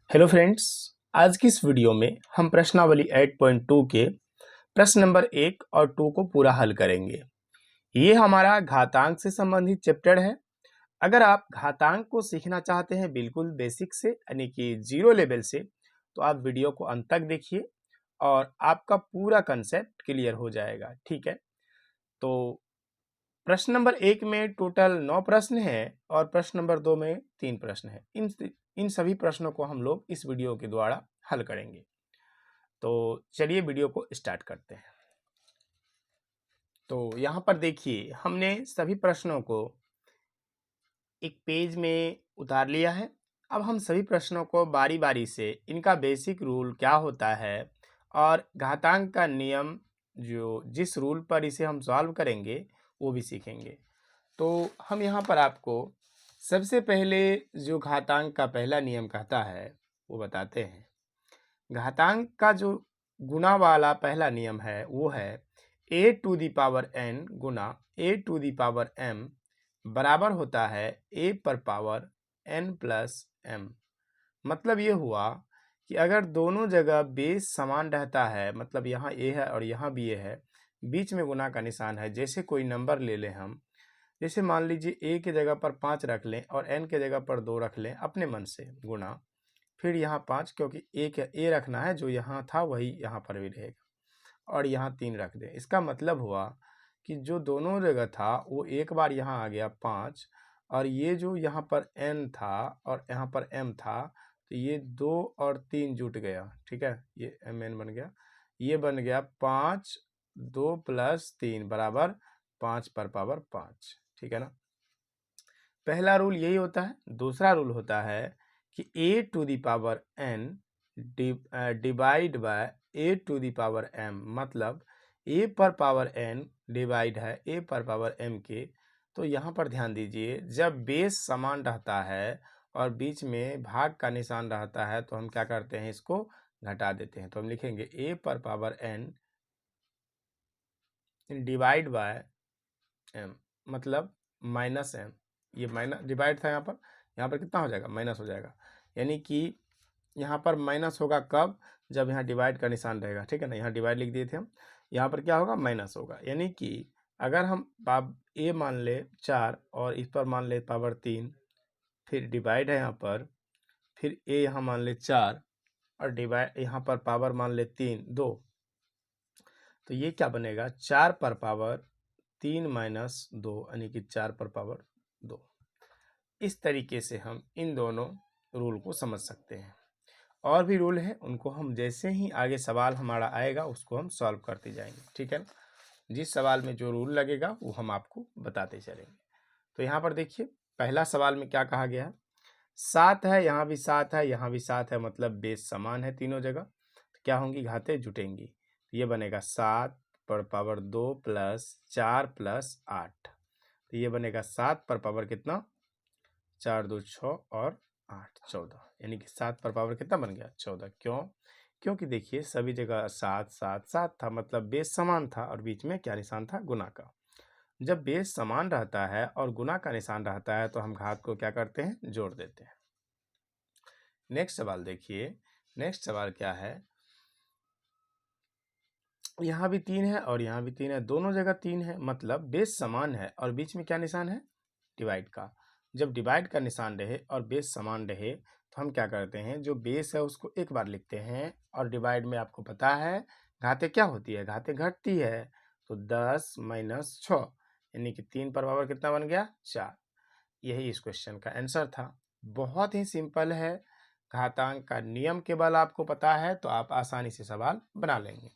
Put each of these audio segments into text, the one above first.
Hello friends, आज की इस वीडियो में हम प्रश्नावली 8.2 के प्रश्न नंबर 1 और 2 को पूरा हल करेंगे। ये हमारा घातांक से संबंधित चैप्टर है। अगर आप घातांक को सीखना चाहते हैं बिल्कुल बेसिक से यानी कि जीरो लेवल से, तो आप वीडियो को अंत तक देखिए और आपका पूरा कंसेप्ट क्लियर हो जाएगा। ठीक है, तो प्रश्न नंबर 1 में टोटल 9 प्रश्न है और प्रश्न नंबर 2 में 3 प्रश्न है। इन सभी प्रश्नों को हम लोग इस वीडियो के द्वारा हल करेंगे। तो चलिए वीडियो को स्टार्ट करते हैं। तो यहाँ पर देखिए, हमने सभी प्रश्नों को एक पेज में उतार लिया है। अब हम सभी प्रश्नों को बारी बारी से इनका बेसिक रूल क्या होता है और घातांक का नियम जो जिस रूल पर इसे हम सॉल्व करेंगे वो भी सीखेंगे। तो हम यहाँ पर आपको सबसे पहले जो घातांक का पहला नियम कहता है वो बताते हैं। घातांक का जो गुणा वाला पहला नियम है वो है a to the power n गुना a to the power m बराबर होता है a पर पावर n प्लस m। मतलब ये हुआ कि अगर दोनों जगह बेस समान रहता है, मतलब यहाँ a है और यहाँ भी a है, बीच में गुना का निशान है। जैसे कोई नंबर ले लें हम, जैसे मान लीजिए a की जगह पर 5 रख लें और n की जगह पर 2 रख लें अपने मन से, गुना फिर यहाँ 5, क्योंकि a रखना है, जो यहाँ था वही यहाँ पर भी रहेगा, और यहाँ 3 रख दें। इसका मतलब हुआ कि जो दोनों जगह था वो एक बार यहाँ आ गया 5, और ये जो यहाँ पर n था और यहाँ पर m था, तो ये 2 और 3 जुट गया। ठीक है, ये mn बन गया, ये बन गया 5, 2 प्लस 3 बराबर 5 पर पावर 5। ठीक है ना, पहला रूल यही होता है। दूसरा रूल होता है कि a to the power n divide by a to the power m, मतलब a पर पावर n डिवाइड है a पर पावर m के। तो यहाँ पर ध्यान दीजिए, जब बेस समान रहता है और बीच में भाग का निशान रहता है तो हम क्या करते हैं, इसको घटा देते हैं। तो हम लिखेंगे a पर power n divide bye m, मतलब माइनस m। ये माइनस डिवाइड था, यहाँ पर कितना हो जाएगा, माइनस हो जाएगा। यानी कि यहाँ पर माइनस होगा कब, जब यहाँ डिवाइड का निशान रहेगा। ठीक है ना, यहाँ डिवाइड लिख दिए थे हम, यहाँ पर क्या होगा, माइनस होगा। यानी कि अगर हम a मान ले 4 और इस पर मान ले पावर 3, फिर डिवाइड है यहाँ पर, फिर a यहाँ मान ले 4 और डिवाइड यहाँ पर पावर मान ले 3 2, तो ये क्या बनेगा, 4 पर पावर 3 माइनस 2, यानी कि 4 पर पावर 2। इस तरीके से हम इन दोनों रूल को समझ सकते हैं। और भी रूल हैं, उनको हम जैसे ही आगे सवाल हमारा आएगा उसको हम सॉल्व करते जाएंगे। ठीक है ना, जिस सवाल में जो रूल लगेगा वो हम आपको बताते चलेंगे। तो यहाँ पर देखिए, पहला सवाल में क्या कहा गया है, 7 है, यहाँ भी 7 है, यहाँ भी 7 है, मतलब बेस समान है तीनों जगह, तो क्या होंगी, घातें जुटेंगी। तो ये बनेगा 7 पर पावर 2 प्लस 4 प्लस 8, तो ये बनेगा 7 पर पावर कितना, 4 2 6 और 8 14, यानी कि 7 पर पावर कितना बन गया, 14। क्यों, क्योंकि देखिए सभी जगह 7 7 7 था, मतलब बेस समान था और बीच में क्या निशान था, गुना का। जब बेस समान रहता है और गुना का निशान रहता है तो हम घात को क्या करते हैं, जोड़ देते हैं। नेक्स्ट सवाल देखिए, नेक्स्ट सवाल क्या है, यहाँ भी 3 है और यहाँ भी 3 है, दोनों जगह 3 है, मतलब बेस समान है और बीच में क्या निशान है, डिवाइड का। जब डिवाइड का निशान रहे और बेस समान रहे तो हम क्या करते हैं, जो बेस है उसको एक बार लिखते हैं, और डिवाइड में आपको पता है घातें क्या होती है, घातें घटती है। तो 10 माइनस 6, यानी कि 3 पर पावर कितना बन गया, 4। यही इस क्वेश्चन का आंसर था। बहुत ही सिंपल है, घातांक का नियम केवल आपको पता है तो आप आसानी से सवाल बना लेंगे।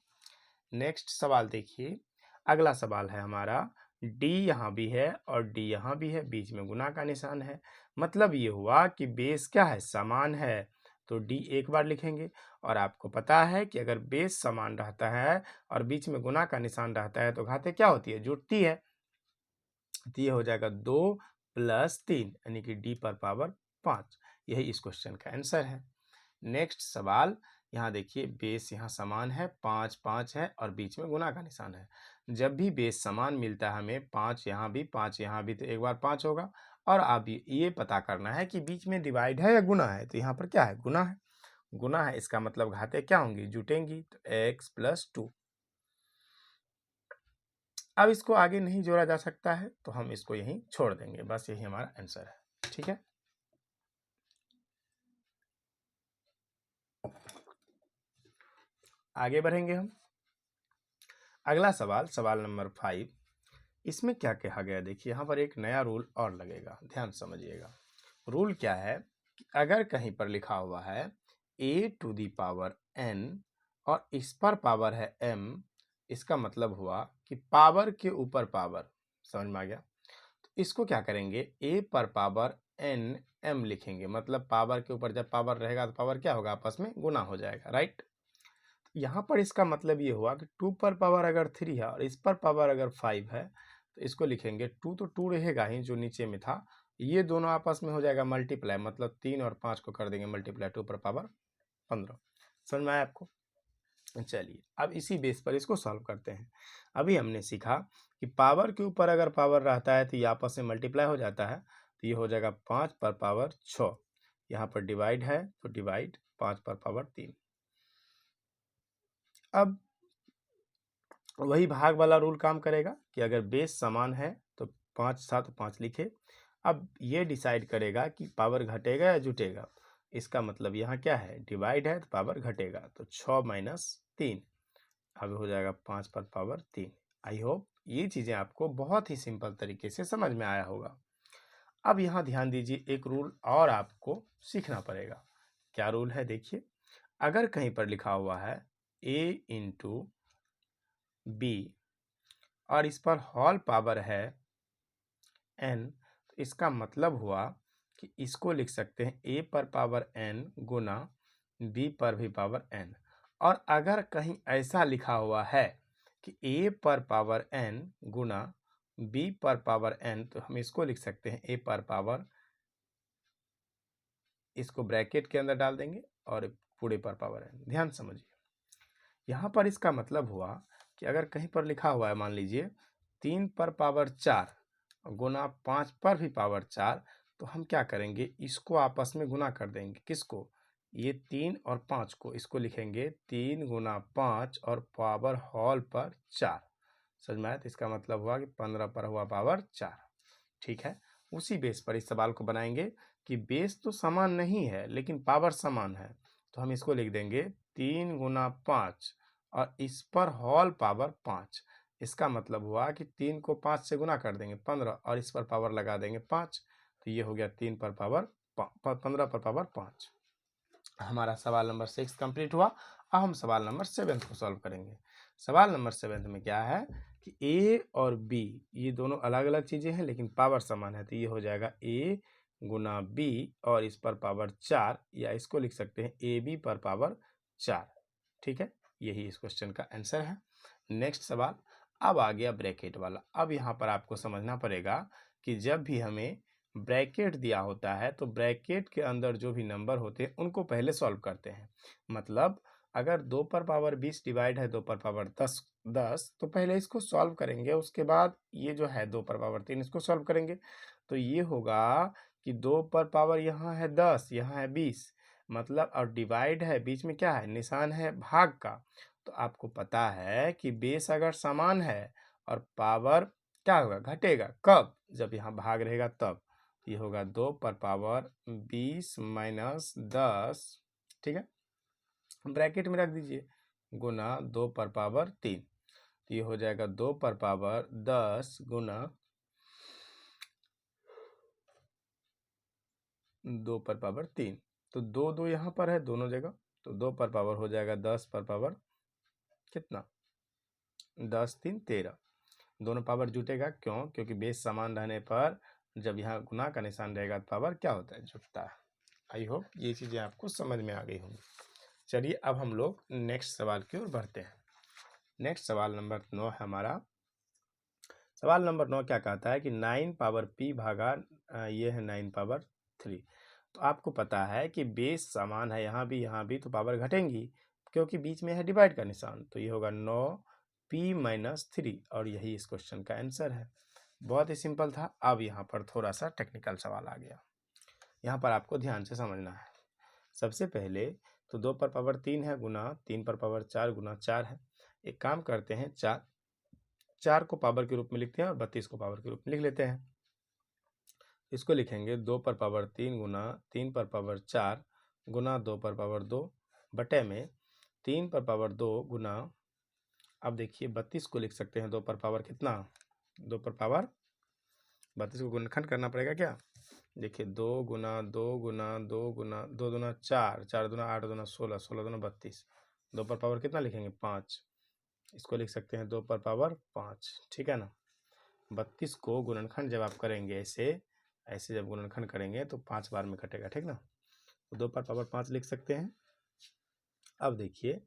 नेक्स्ट सवाल देखिए, अगला सवाल है हमारा, d यहाँ भी है और d यहाँ भी है, बीच में गुना का निशान है, मतलब ये हुआ कि बेस क्या है, समान है। तो d एक बार लिखेंगे, और आपको पता है कि अगर बेस समान रहता है और बीच में गुना का निशान रहता है तो घातें क्या होती है, जुड़ती है। तो ये हो जाएगा 2 प्लस 3, यानी कि d पर पावर 5। यही इस क्वेश्चन का आंसर है। नेक्स्ट सवाल, यहाँ देखिए बेस यहाँ समान है, 5 5 है और बीच में गुना का निशान है। जब भी बेस समान मिलता है हमें, 5 यहाँ भी 5 यहाँ भी, तो एक बार 5 होगा। और अब ये पता करना है कि बीच में डिवाइड है या गुना है, तो यहाँ पर क्या है, गुना है। गुना है, इसका मतलब घातें क्या होंगी, जुटेंगी, तो x + 2। अब इसको आगे नहीं जोड़ा जा सकता है तो हम इसको यहीं छोड़ देंगे, बस यही हमारा आंसर है। ठीक है, आगे बढ़ेंगे हम। अगला सवाल, सवाल नंबर 5। इसमें क्या कहा गया, देखिए यहाँ पर एक नया रूल और लगेगा, ध्यान समझिएगा। रूल क्या है कि अगर कहीं पर लिखा हुआ है a⁴n और इस पर पावर है m, इसका मतलब हुआ कि पावर के ऊपर पावर, समझ में आ गया। तो इसको क्या करेंगे, a पर पावर n m लिखेंगे, मतलब पावर के ऊपर जब पावर रहेगा तो पावर क्या होगा, आपस में गुना हो जाएगा, राइट। यहाँ पर इसका मतलब ये हुआ कि 2 पर पावर अगर 3 है और इस पर पावर अगर 5 है तो इसको लिखेंगे 2, तो 2 रहेगा ही जो नीचे में था, ये दोनों आपस में हो जाएगा मल्टीप्लाई, मतलब 3 और 5 को कर देंगे मल्टीप्लाई, 2 पर पावर 15। समझ में आया आपको। चलिए अब इसी बेस पर इसको सॉल्व करते हैं। अभी हमने सीखा कि पावर के ऊपर अगर पावर रहता है तो ये आपस में मल्टीप्लाई हो जाता है, तो ये हो जाएगा 5 पर पावर 6। यहाँ पर डिवाइड है तो डिवाइड 5 पर पावर 3। अब वही भाग वाला रूल काम करेगा कि अगर बेस समान है तो 5 7 5 लिखे। अब ये डिसाइड करेगा कि पावर घटेगा या जुटेगा। इसका मतलब यहाँ क्या है, डिवाइड है तो पावर घटेगा, तो 6 - 3 अब हो जाएगा 5 पर पावर 3। आई होप ये चीज़ें आपको बहुत ही सिंपल तरीके से समझ में आया होगा। अब यहाँ ध्यान दीजिए, एक रूल और आपको सीखना पड़ेगा। क्या रूल है, देखिए। अगर कहीं पर लिखा हुआ है a × b और इस पर होल पावर है n, तो इसका मतलब हुआ कि इसको लिख सकते हैं a पर पावर n गुना b पर भी पावर n। और अगर कहीं ऐसा लिखा हुआ है कि a पर पावर n गुना b पर पावर n, तो हम इसको लिख सकते हैं a पर पावर, इसको ब्रैकेट के अंदर डाल देंगे और पूरे पर पावर n। ध्यान समझिए, यहाँ पर इसका मतलब हुआ कि अगर कहीं पर लिखा हुआ है, मान लीजिए 3 पर पावर 4 गुना 5 पर भी पावर 4, तो हम क्या करेंगे, इसको आपस में गुना कर देंगे। किसको, ये 3 और 5 को, इसको लिखेंगे 3 गुना 5 और पावर होल पर 4। समझ में आया, तो इसका मतलब हुआ कि 15 पर हुआ पावर 4। ठीक है, उसी बेस पर इस सवाल को बनाएंगे कि बेस तो समान नहीं है लेकिन पावर समान है, तो हम इसको लिख देंगे 3 गुना 5 और इस पर होल पावर 5। इसका मतलब हुआ कि 3 को 5 से गुना कर देंगे 15 और इस पर पावर लगा देंगे 5, तो ये हो गया 3 पर पावर 15 पर पावर 5। हमारा सवाल नंबर 6 कंप्लीट हुआ। अब हम सवाल नंबर 7 को सॉल्व करेंगे। सवाल नंबर 7 में क्या है कि a और b ये दोनों अलग अलग चीज़ें हैं लेकिन पावर समान है, तो ये हो जाएगा a गुना b और इस पर पावर 4, या इसको लिख सकते हैं ab पर पावर 4। ठीक है, यही इस क्वेश्चन का आंसर है। नेक्स्ट सवाल, अब आ गया ब्रैकेट वाला। अब यहाँ पर आपको समझना पड़ेगा कि जब भी हमें ब्रैकेट दिया होता है तो ब्रैकेट के अंदर जो भी नंबर होते हैं उनको पहले सॉल्व करते हैं। मतलब अगर 2 पर पावर 20 डिवाइड है 2 पर पावर 10 तो पहले इसको सॉल्व करेंगे, उसके बाद ये जो है 2 पर पावर 3 इसको सॉल्व करेंगे। तो ये होगा कि 2 पर पावर यहाँ है 10, यहाँ है 20, मतलब और डिवाइड है, बीच में क्या है, निशान है भाग का। तो आपको पता है कि बेस अगर समान है और पावर क्या होगा, घटेगा। कब, जब यहाँ भाग रहेगा तब। ये होगा 2 पर पावर 20 - 10, ठीक है, ब्रैकेट में रख दीजिए, गुना 2 पर पावर 3। तो ये हो जाएगा 2 पर पावर 10 गुना 2 पर पावर 3। तो 2 2 यहाँ पर है दोनों जगह, तो 2 पर पावर हो जाएगा 10 पर पावर कितना, 10 3 13। दोनों पावर जुटेगा, क्यों, क्योंकि बेस समान रहने पर जब यहाँ गुना का निशान रहेगा तो पावर क्या होता है, जुटता है। आई होप ये चीज़ें आपको समझ में आ गई होंगी। चलिए अब हम लोग नेक्स्ट सवाल की ओर बढ़ते हैं। नेक्स्ट सवाल नंबर 9 है हमारा। सवाल नंबर 9 क्या कहता है कि 9 पावर p भागा ये है 9 पावर 3। तो आपको पता है कि बेस समान है, यहाँ भी तो पावर घटेंगी क्योंकि बीच में है डिवाइड का निशान। तो ये होगा 9p - 3 और यही इस क्वेश्चन का आंसर है। बहुत ही सिंपल था। अब यहाँ पर थोड़ा सा टेक्निकल सवाल आ गया, यहाँ पर आपको ध्यान से समझना है। सबसे पहले तो 2 पर पावर 3 है गुना 3 पर पावर 4 गुना 4 है। एक काम करते हैं, 4 को पावर के रूप में लिखते हैं और 32 को पावर के रूप में लिख लेते हैं। इसको लिखेंगे 2 पर पावर 3 गुना 3 पर पावर 4 गुना 2 पर पावर 2 बटे में 3 पर पावर 2 गुना, अब देखिए 32 को लिख सकते हैं 2 पर पावर कितना, 2 पर पावर 32 को गुणनखंड करना पड़ेगा क्या। देखिए 2 गुना 2 गुना 2 गुना 2 दूना 4, 4 दूना 8 दूना 16, 16 दूना 32, 2 पर पावर कितना लिखेंगे 5। इसको लिख सकते हैं 2 पर पावर 5, ठीक है ना। 32 को गुणनखंड जब आप करेंगे ऐसे ऐसे जब गुणनखंड करेंगे तो 5 बार में कटेगा, ठीक ना। तो 2 पर पावर 5 लिख सकते हैं। अब देखिए,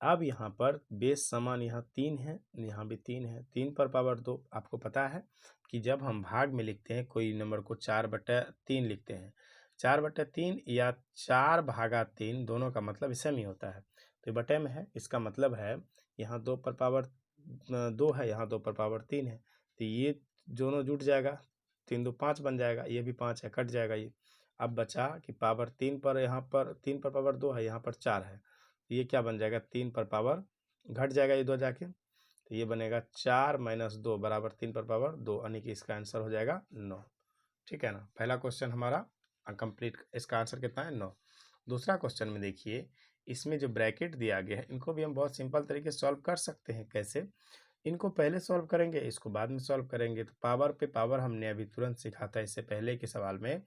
अब यहाँ पर बेस समान यहाँ 3 है, यहाँ भी 3 है। 3 पर पावर 2, आपको पता है कि जब हम भाग में लिखते हैं कोई नंबर को 4/3 लिखते हैं, 4/3 या 4 भागा 3 दोनों का मतलब सेम ही होता है। तो बटे में है, इसका मतलब है यहाँ 2 पर पावर 2 है, यहाँ 2 पर पावर 3 है, तो ये दोनों जुट जाएगा, 3 2 5 बन जाएगा, ये भी 5 है, कट जाएगा ये। अब बचा कि पावर 3 पर, यहाँ पर 3 पर पावर 2 है, यहाँ पर 4 है, तो ये क्या बन जाएगा, 3 पर पावर घट जाएगा ये 2 जाके, तो ये बनेगा 4 - 2 बराबर 3 पर पावर 2, यानी कि इसका आंसर हो जाएगा 9, ठीक है ना। पहला क्वेश्चन हमारा कंप्लीट, इसका आंसर कितना है 9। दूसरा क्वेश्चन में देखिए, इसमें जो ब्रैकेट दिया गया है इनको भी हम बहुत सिंपल तरीके से सॉल्व कर सकते हैं। कैसे, इनको पहले सॉल्व करेंगे, इसको बाद में सॉल्व करेंगे। तो पावर पे पावर हमने अभी तुरंत सीखा था इससे पहले के सवाल में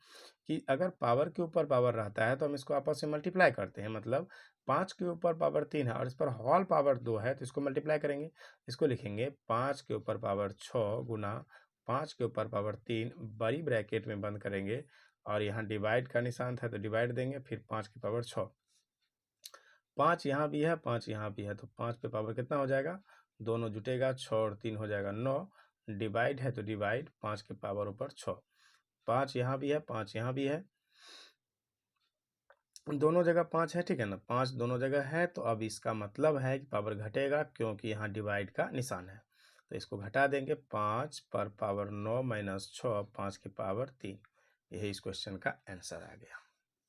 कि अगर पावर के ऊपर पावर रहता है तो हम इसको आपस में मल्टीप्लाई करते हैं। मतलब 5 के ऊपर पावर 3 है और इस पर होल पावर 2 है, तो इसको मल्टीप्लाई करेंगे। इसको लिखेंगे 5 के ऊपर पावर 6 गुना 5 के ऊपर पावर 3, बड़ी ब्रैकेट में बंद करेंगे और यहाँ डिवाइड का निशान था तो डिवाइड देंगे, फिर 5 की पावर 6, 5 यहाँ भी है 5 यहाँ भी है, तो 5 पे पावर कितना हो जाएगा, दोनों जुटेगा, 6 और 3 हो जाएगा 9, डिवाइड है तो डिवाइड 5 के पावर ऊपर 6, 5 यहाँ भी है 5 यहाँ भी है, दोनों जगह 5 है, ठीक है ना, 5 दोनों जगह है। तो अब इसका मतलब है कि पावर घटेगा क्योंकि यहाँ डिवाइड का निशान है, तो इसको घटा देंगे, 5 पर पावर 9 - 6, 5 की पावर 3, यही इस क्वेश्चन का आंसर आ गया,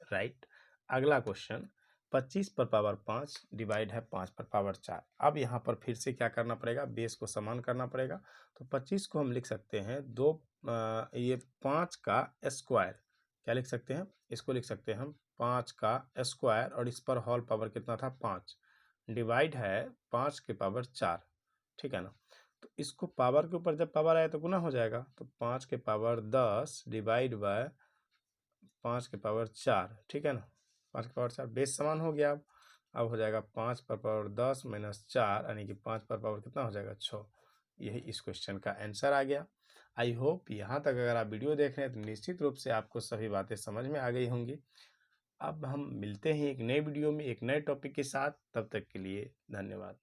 राइट। अगला क्वेश्चन, 25 पर पावर 5 डिवाइड है 5 पर पावर 4। अब यहाँ पर फिर से क्या करना पड़ेगा, बेस को समान करना पड़ेगा। तो 25 को हम लिख सकते हैं ये 5 का स्क्वायर, क्या लिख सकते हैं, इसको लिख सकते हैं हम 5 का स्क्वायर, और इस पर होल पावर कितना था 5, डिवाइड है 5 के पावर 4, ठीक है ना। तो इसको पावर के ऊपर जब पावर आए तो गुना हो जाएगा, तो 5 के पावर 10 डिवाइड बाय 5 के पावर 4, ठीक है ना, 5 के पावर 4, बेस समान हो गया। अब हो जाएगा 5 पर पावर 10 - 4, यानी कि 5 पर पावर कितना हो जाएगा 6, यही इस क्वेश्चन का आंसर आ गया। आई होप यहाँ तक अगर आप वीडियो देख रहे हैं तो निश्चित रूप से आपको सभी बातें समझ में आ गई होंगी। अब हम मिलते हैं एक नए वीडियो में एक नए टॉपिक के साथ, तब तक के लिए धन्यवाद।